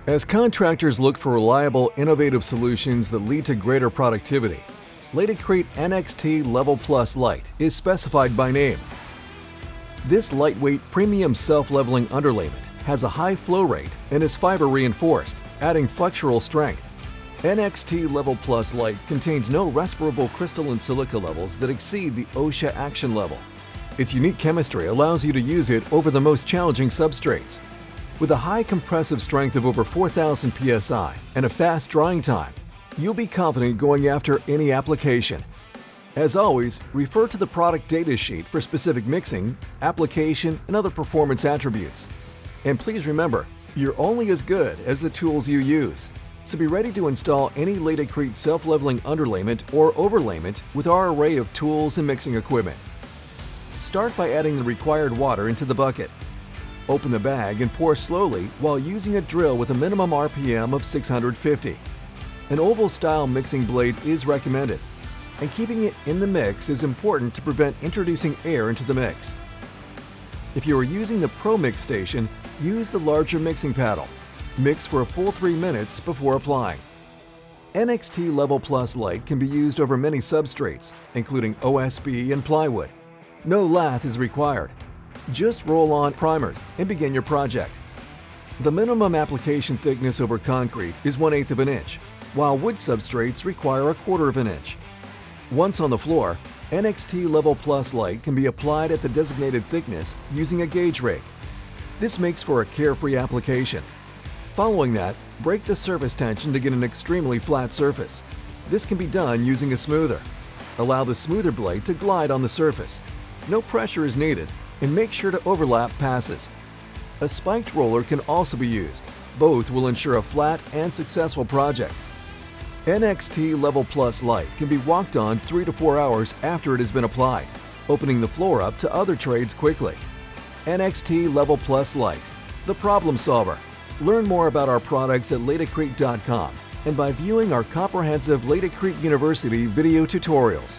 As contractors look for reliable, innovative solutions that lead to greater productivity, LATICRETE NXT Level Plus Lite is specified by name. This lightweight, premium self-leveling underlayment has a high flow rate and is fiber reinforced, adding flexural strength. NXT Level Plus Lite contains no respirable crystalline silica levels that exceed the OSHA action level. Its unique chemistry allows you to use it over the most challenging substrates. With a high compressive strength of over 4,000 psi and a fast drying time, you'll be confident going after any application. As always, refer to the product data sheet for specific mixing, application, and other performance attributes. And please remember, you're only as good as the tools you use. So be ready to install any LATICRETE self-leveling underlayment or overlayment with our array of tools and mixing equipment. Start by adding the required water into the bucket. Open the bag and pour slowly while using a drill with a minimum RPM of 650. An oval-style mixing blade is recommended, and keeping it in the mix is important to prevent introducing air into the mix. If you are using the Pro Mix station, use the larger mixing paddle. Mix for a full 3 minutes before applying. NXT Level Plus Lite can be used over many substrates, including OSB and plywood. No lath is required. Just roll on primer and begin your project. The minimum application thickness over concrete is 1/8 of an inch, while wood substrates require 1/4 of an inch. Once on the floor, NXT Level Plus Lite can be applied at the designated thickness using a gauge rake. This makes for a carefree application. Following that, break the surface tension to get an extremely flat surface. This can be done using a smoother. Allow the smoother blade to glide on the surface. No pressure is needed, and make sure to overlap passes. A spiked roller can also be used. Both will ensure a flat and successful project. NXT Level Plus Lite can be walked on 3 to 4 hours after it has been applied, opening the floor up to other trades quickly. NXT Level Plus Lite, the problem solver. Learn more about our products at LATICRETE.com and by viewing our comprehensive LATICRETE University video tutorials.